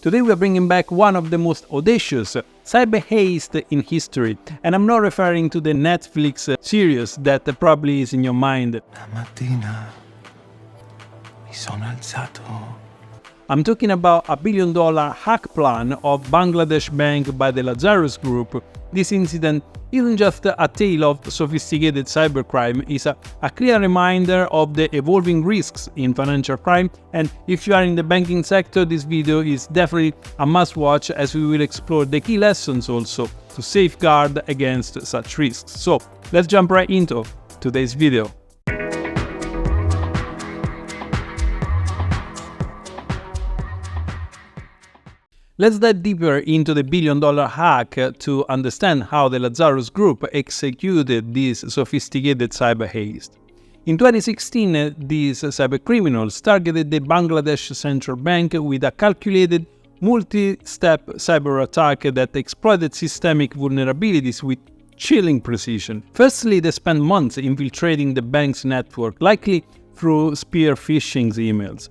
Today we are bringing back one of the most audacious cyber heists in history, and I'm not referring to the Netflix series that probably is in your mind. La mattina mi sono alzato. I'm talking about a $1 billion hack plan of Bangladesh Bank by the Lazarus Group. This incident isn't just a tale of sophisticated cybercrime, it's a clear reminder of the evolving risks in financial crime, and if you are in the banking sector, this video is definitely a must-watch, as we will explore the key lessons also to safeguard against such risks. So let's jump right into today's video. Let's dive deeper into the $1 billion hack to understand how the Lazarus Group executed this sophisticated cyber heist. In 2016, these cybercriminals targeted the Bangladesh Central Bank with a calculated multi-step cyber attack that exploited systemic vulnerabilities with chilling precision. Firstly, they spent months infiltrating the bank's network, likely through spear phishing emails.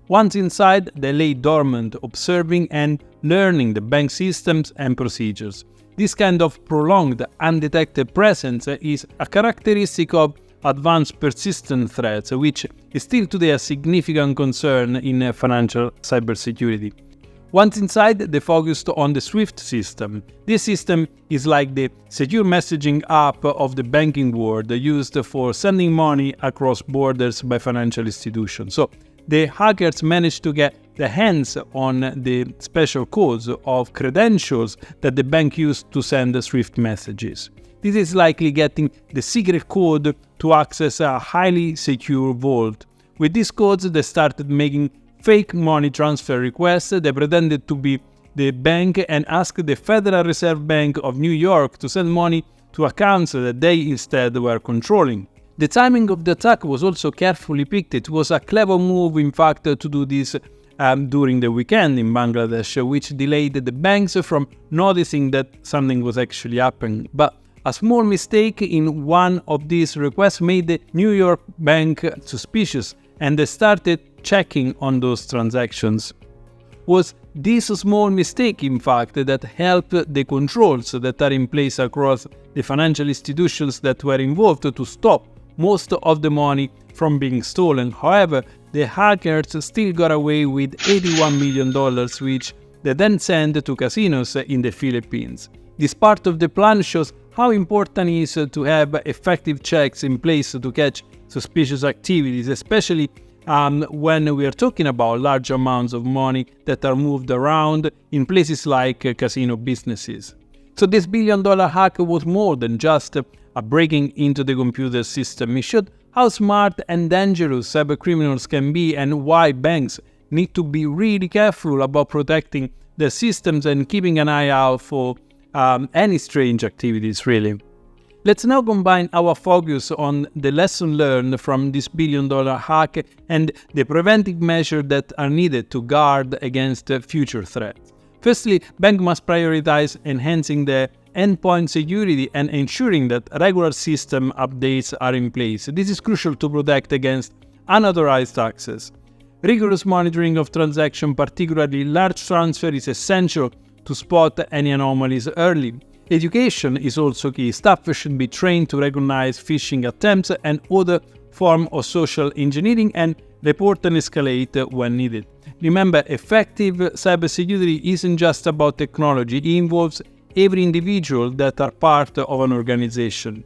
Once inside, they lay dormant, observing and learning the bank systems and procedures. This kind of prolonged, undetected presence is a characteristic of advanced persistent threats, which is still today a significant concern in financial cybersecurity. Once inside, they focused on the SWIFT system. This system is like the secure messaging app of the banking world, used for sending money across borders by financial institutions. So, the hackers managed to get their hands on the special codes of credentials that the bank used to send the SWIFT messages. This is likely getting the secret code to access a highly secure vault. With these codes, they started making fake money transfer requests. They pretended to be the bank and asked the Federal Reserve Bank of New York to send money to accounts that they instead were controlling. The timing of the attack was also carefully picked. It was a clever move, in fact, to do this during the weekend in Bangladesh, which delayed the banks from noticing that something was actually happening. But a small mistake in one of these requests made the New York bank suspicious, and they started checking on those transactions. Was this small mistake, in fact, that helped the controls that are in place across the financial institutions that were involved to stop most of the money from being stolen. However, the hackers still got away with $81 million, which they then sent to casinos in the Philippines. This part of the plan shows how important it is to have effective checks in place to catch suspicious activities, especially when we are talking about large amounts of money that are moved around in places like casino businesses. So this $1 billion hack was more than just a breaking into the computer system. It showed how smart and dangerous cybercriminals can be and why banks need to be really careful about protecting their systems and keeping an eye out for any strange activities, really. Let's now combine our focus on the lesson learned from this $1 billion hack and the preventive measures that are needed to guard against future threats. Firstly, banks must prioritize enhancing their endpoint security and ensuring that regular system updates are in place. This is crucial to protect against unauthorized access. Rigorous monitoring of transactions, particularly large transfers, is essential to spot any anomalies early. Education is also key. Staff should be trained to recognize phishing attempts and other forms of social engineering and report and escalate when needed. Remember, effective cybersecurity isn't just about technology, it involves every individual that are part of an organization.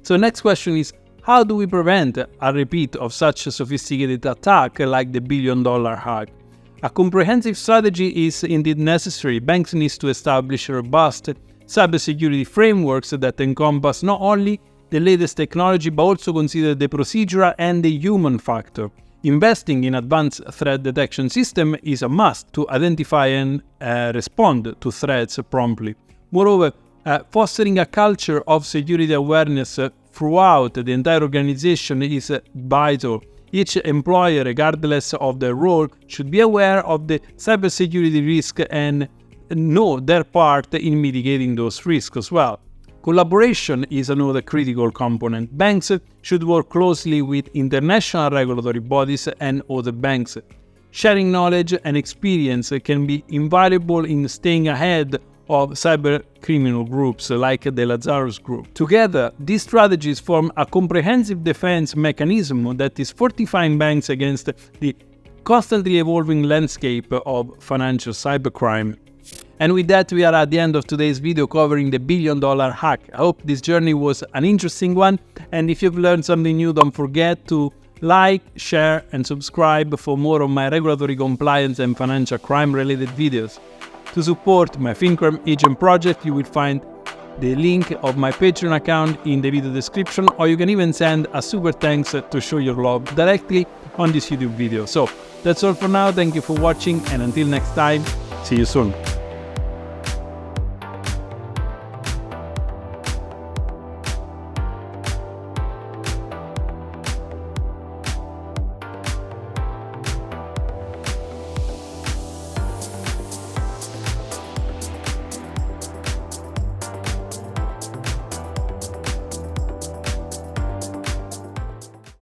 So next question is, how do we prevent a repeat of such a sophisticated attack like the $1 billion hack? A comprehensive strategy is indeed necessary. Banks need to establish robust cybersecurity frameworks that encompass not only the latest technology but also consider the procedural and the human factor. Investing in advanced threat detection system is a must to identify and respond to threats promptly. Moreover, fostering a culture of security awareness throughout the entire organization is vital. Each employee, regardless of their role, should be aware of the cybersecurity risk and know their part in mitigating those risks as well. Collaboration is another critical component. Banks should work closely with international regulatory bodies and other banks. Sharing knowledge and experience can be invaluable in staying ahead of cyber criminal groups like the Lazarus Group. Together, these strategies form a comprehensive defense mechanism that is fortifying banks against the constantly evolving landscape of financial cybercrime. And with that, we are at the end of today's video covering the billion-dollar hack. I hope this journey was an interesting one, and if you've learned something new, don't forget to like, share, and subscribe for more of my regulatory compliance and financial crime-related videos. To support my FinCrime Agent project, you will find the link of my Patreon account in the video description, or you can even send a super thanks to show your love directly on this YouTube video. So, that's all for now. Thank you for watching, and until next time, see you soon.